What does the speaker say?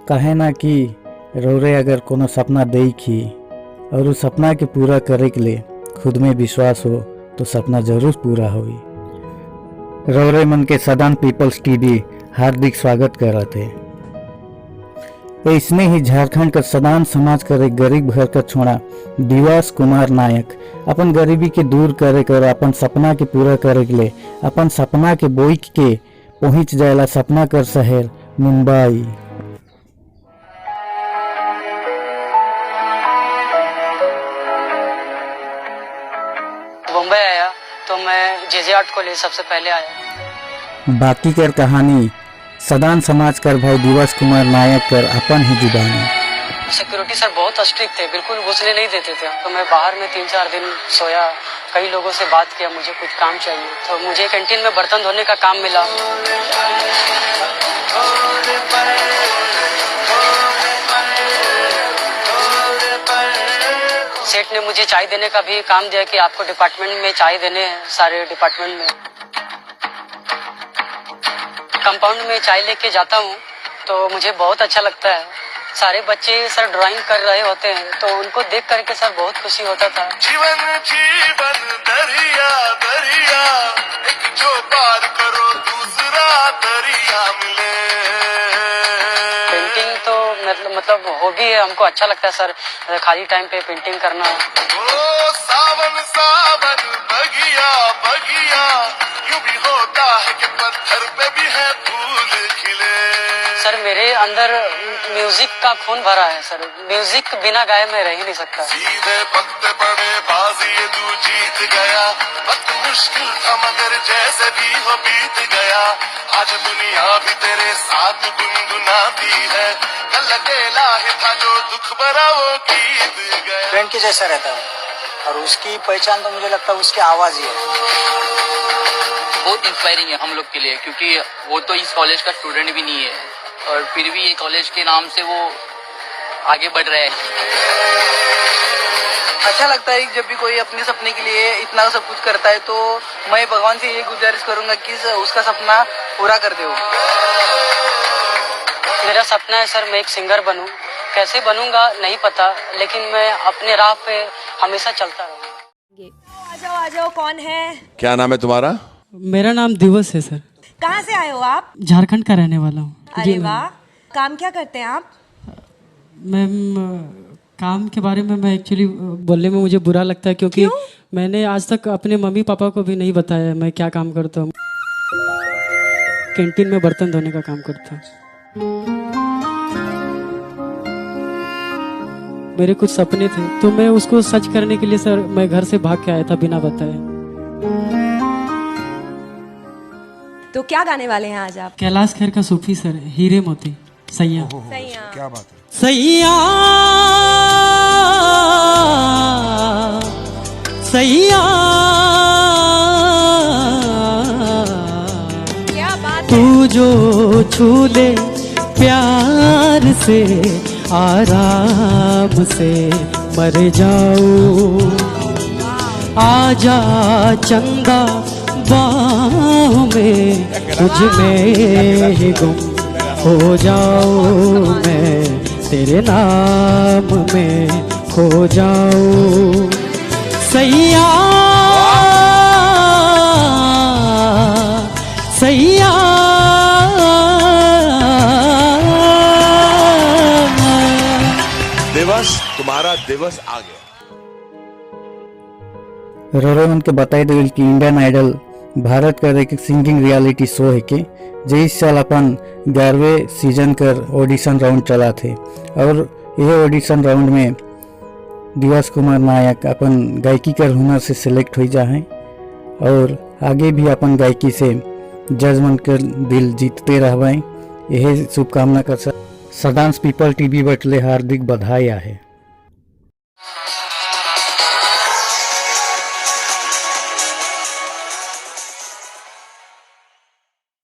कहे ना कि रौरे अगर कोनो सपना देखी और उस सपना के पूरा करे के लिए खुद में विश्वास हो तो सपना जरूर पूरा होई। रौरे मन के सदान पीपल्स टीवी हार्दिक स्वागत करत है। इसमें ही झारखंड का सदान समाज का एक गरीब घर का छोड़ा दिवस कुमार नायक अपन गरीबी के दूर करे कर अपन सपना के पूरा करे के लिए अपन सपना के बोई के पहुंच जाएला सपना कर शहर मुंबई। मुंबई आया तो मैं जेजे आर्ट कॉलेज सबसे पहले आया। बाकी कर कहानी सदान समाज कर भाई दिवस कुमार नायक कर अपन ही जुबानी। सिक्योरिटी सर बहुत स्ट्रिक्ट थे, बिल्कुल घुसने नहीं देते थे। तो मैं बाहर में 3-4 दिन सोया, कई लोगों से बात किया, मुझे कुछ काम चाहिए तो मुझे कैंटीन में बर्तन धोने का काम मिला। सेठ ने मुझे चाय देने का भी काम दिया कि आपको डिपार्टमेंट में चाय देने हैं, सारे डिपार्टमेंट में। कंपाउंड में चाय लेके जाता हूँ तो मुझे बहुत अच्छा लगता है। सारे बच्चे सर ड्राइंग कर रहे होते हैं तो उनको देख करके सर बहुत खुशी होता था। जीवन जीवन दरिया दरिया एक जो पार करो दूसरा दरिया मिले। पेंटिंग तो मतलब हॉबी है, हमको अच्छा लगता है सर खाली टाइम पे पेंटिंग करना। ओ सावन सावन बगिया बगिया यूं भी होता है कि पत्थर पे भी है फूल खिले। सर मेरे अंदर म्यूजिक का खून भरा है सर, म्यूजिक बिना गाए मैं रह ही नहीं सकता। सीधे वक्त पड़े बाजी ये तू जीत गया, वक्त मुश्किल था मगर जैसे भी हो बीत गया। आज दुनिया भी तेरे साथ गुनगुनाती है, कल अकेला ही था जो दुख भरा वो गीत गया। फ्रेंड के जैसा रहता है और उसकी पहचान तो मुझे लगता है उसकी आवाज ही है। बहुत इंस्पायरिंग है हम लोग के लिए, क्योंकि वो तो इस कॉलेज का स्टूडेंट भी नहीं है और फिर भी ये कॉलेज के नाम से वो आगे बढ़ रहा है। अच्छा लगता है जब भी कोई अपने सपने के लिए इतना सब कुछ करता है तो मैं भगवान से ये गुजारिश करूंगा कि उसका सपना पूरा कर दे। मेरा सपना है सर मैं एक सिंगर बनूं, कैसे बनूंगा नहीं पता, लेकिन मैं अपने राह पे हमेशा चलता रहूंगा। आ जाओ, कौन है? क्या नाम है तुम्हारा? मेरा नाम दिवस है सर। कहाँ से आए हो आप? झारखंड का रहने वाला हूँ। अरे वाह, काम क्या करते हैं आप? मैम काम के बारे में मैं एक्चुअली बोलने में मुझे बुरा लगता है क्योंकि मैंने आज तक अपने मम्मी पापा को भी नहीं बताया मैं क्या काम करता हूँ। कैंटीन में बर्तन धोने का काम करता हूँ। मेरे कुछ सपने थे तो मैं उसको सच करने के लिए सर मैं घर से भाग के आया था बिना बताए। तो क्या गाने वाले हैं आज आप? कैलाश खेर का सूफी सर हीरे मोती सैया। क्या बात है। सैया सैया क्या बात तू जो छू ले प्यार से आराम से मर जाऊं। आजा चंदा बाहों में तुझ में ही गुम हो जाऊं, मैं तेरे नाम में खो जाऊं। सैया सैया दिवस तुम्हारा दिवस आ गया। रोरेमन के बताई दिल कि इंडियन आइडल भारत का एक सिंगिंग रियलिटी शो है कि जो इस साल अपन 11वें सीजन कर ऑडिशन राउंड चला थे और यह ऑडिशन राउंड में दिवस कुमार नायक अपन गायकी कर हुनर से सिलेक्ट हो जा है और आगे भी अपन गायकी से जजमन कर दिल जीतते रहवाएं। यही शुभकामना कर सदांस पीपल टीवी बटले हार्दिक बधाई है।